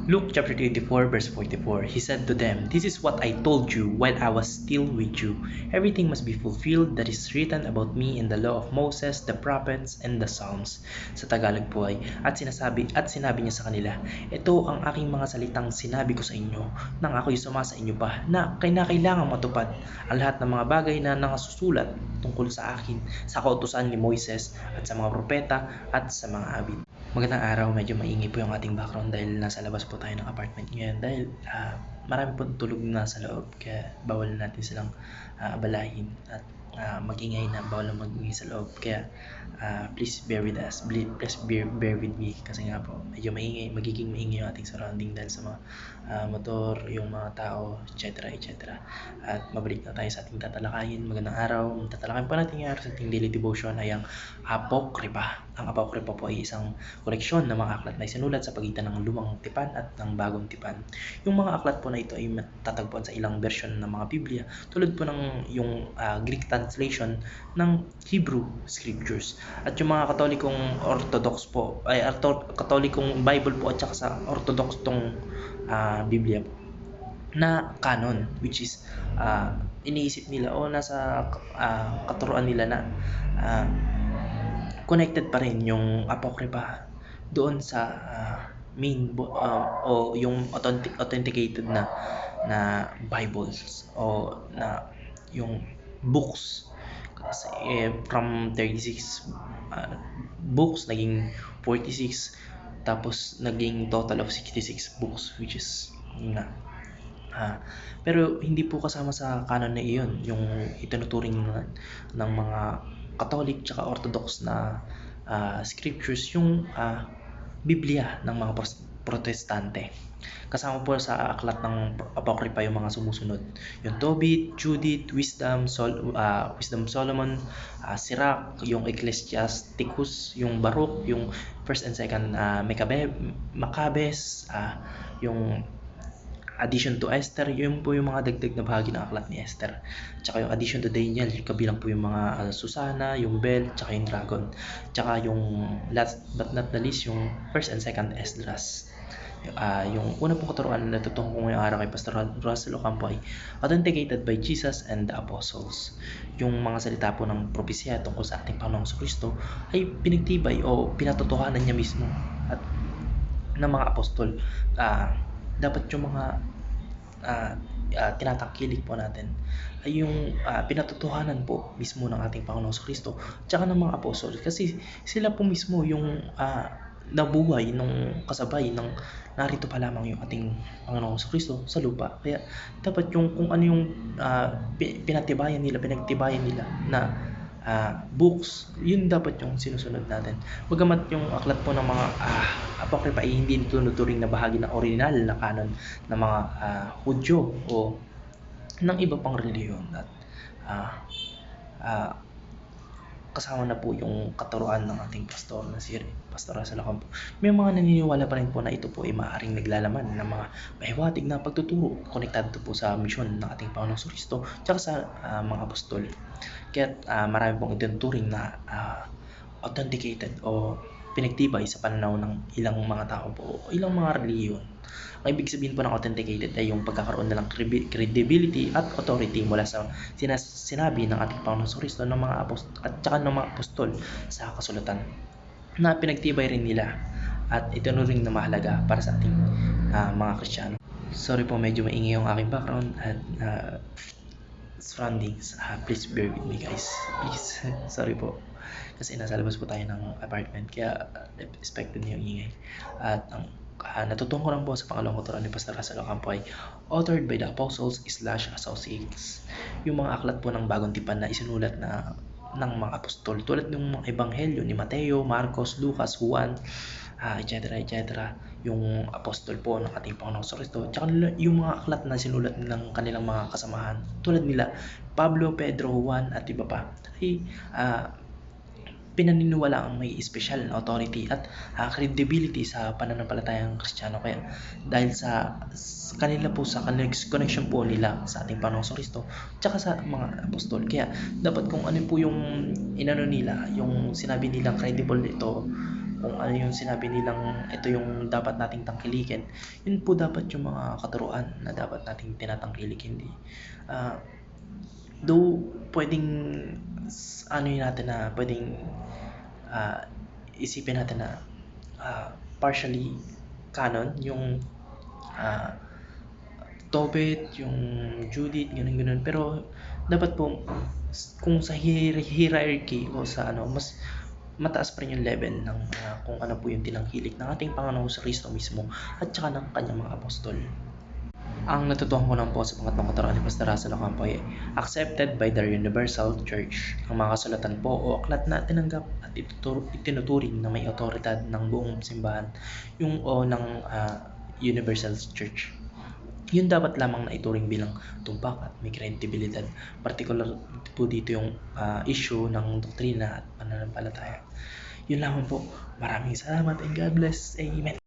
Luke chapter 24, verse 44, he said to them, "This is what I told you while I was still with you. Everything must be fulfilled that is written about me in the law of Moses, the prophets, and the Psalms." Sa Tagalog po ay, sinabi niya sa kanila, "Ito ang aking mga salitang sinabi ko sa inyo nang ako'y sumasa inyo pa, na kailangang matupad ang lahat ng mga bagay na nakasusulat tungkol sa akin sa kautusan ni Moises at sa mga propeta at sa mga awit." Magandang araw, medyo maingay po yung ating background dahil nasa labas po tayo ng apartment ngayon dahil marami po tulog na sa loob kaya bawal natin silang abalahin at magingay na bawal na magingay sa loob kaya please bear with us, please bear with me kasi nga po medyo magiging maingay yung ating surrounding dahil sa mga motor, yung mga tao, etc. At mabalik na tayo sa ating tatalakayin. Magandang araw, tatalakayin po natin ngayon sa ating daily devotion ay ang Apokripa. Ang Apokripa po ay isang koleksyon ng mga aklat na isinulat sa pagitan ng Lumang Tipan at ng Bagong Tipan. Yung mga aklat po na ito ay matatagpuan sa ilang version ng mga Biblia tulad po ng yung Greek translation ng Hebrew Scriptures. At yung mga Katolikong Orthodox po, ay Katolikong Bible po at saka sa Orthodox tong Biblia po na canon, which is iniisip nila o nasa katuruan nila na connected pa rin yung Apokripa doon sa main o yung authenticated na Bibles o na yung books kasi from 36 books naging 46 tapos naging total of 66 books which is nga pero hindi po kasama sa canon na iyon yung itinuturing ng mga Catholic tsaka Orthodox na scriptures yung Biblia ng mga Protestante. Kasama po sa aklat ng Apokripa yung mga sumusunod. Yung Tobit, Judith, Wisdom Solomon, Sirach, yung Ecclesiasticus, yung Baruch, yung 1st and 2nd Maccabees, yung addition to Esther, yun po yung mga dagdag na bahagi ng aklat ni Esther. Tsaka yung addition to Daniel, kabilang po yung mga Susana, yung Bell, tsaka yung Dragon. Tsaka yung last but not the least, yung 1st and 2nd Esdras. Yung una pong katuruan na natutuhan ko ngayong araw kay Pastor Russell Ocampo ay authenticated by Jesus and the Apostles. Yung mga salita po ng propesya tungkol sa ating Panginoong Kristo ay pinagtibay o pinatotohanan niya mismo at ng mga apostol. Dapat yung mga tinatangkilik po natin ay yung pinatotohanan po mismo ng ating Panginoong Kristo tsaka ng mga apostol kasi sila po mismo yung nabuhay nung kasabay ng narito pa lamang yung ating Panginoong Kristo sa lupa. Kaya dapat yung kung ano yung pinagtibayan nila na books, yun dapat yung sinusunod natin. Bagamat yung aklat po ng mga Apokripa ay hindi tinuturing na bahagi ng original na canon ng mga Hudyo o ng iba pang relihiyon at kasama na po yung katuruan ng ating pastor na si Pastor Russell Ocampo. May mga naniniwala pa rin po na ito po ay maaaring naglalaman ng mga pahiwatig na pagtuturo konektado po sa misyon ng ating Panginoong Kristo tsaka sa mga apostol. Kaya marami pong itinuturing na authenticated o pinagtibay sa pananaw ng ilang mga tao po o ilang mga relihiyon. Ang ibig sabihin po ng authenticated ay yung pagkakaroon na ng credibility at authority mula sa sinabi ng ating Panginoong Kristo ng mga apostol at saka ng mga apostol sa kasulatan na pinagtibay rin nila at itinuring na mahalaga para sa ating mga Kristiyano. Sorry po, medyo maingay yung aking background at surroundings. Please bear with me guys, please. Sorry po kasi nasa labas po tayo ng apartment kaya expected niyo yung ingay. At ang natutuhan ko lang po sa pangalawang katuruan ni Pastor Russell Ocampo ay authored by the apostles / associates, yung mga aklat po ng Bagong Tipan na isinulat na ng mga apostol tulad ng mga ebanghelyo ni Mateo, Marcos, Lucas, Juan, etc. Yung apostol po ng ating Panginoong Kristo tsaka yung mga aklat na sinulat ng kanilang mga kasamahan tulad nila Pablo, Pedro, Juan at iba pa ay pinaniniwala ang may special na authority at credibility sa pananampalatayang Kristiyano. Kaya dahil sa kanila po sa connection po nila sa ating Panginoong Kristo tsaka sa mga apostol, kaya dapat kung ano po yung inano nila, yung sinabi nila credible ito kung ano yung sinabi nilang ito yung dapat nating tangkilikin, yun po dapat yung mga katuruan na dapat nating tinatangkilik, hindi ah, though pwedeng ano yun natin na pwedeng ah, isipin natin na partially canon yung ah, Tobit, yung Judith, ganun ganun. Pero dapat po kung sa hierarchy o sa ano, mas mataas pa rin yung level ng kung ano po yung tinangkilik ng ating Panginoon sa Kristo mismo at saka ng kanyang mga apostol. Ang natutuhan ko lang po sa pangatlong katarungan ni Pastor Russell Ocampo ay accepted by the Universal Church. Ang mga kasulatan po o aklat na tinanggap at itinuturing na may otoridad ng buong simbahan, yung o ng Universal Church. Yun dapat lamang na ituring bilang tumpak at may kredibilidad. Particular po dito yung issue ng doktrina at pananampalataya. Yun lamang po. Maraming salamat and God bless. Amen.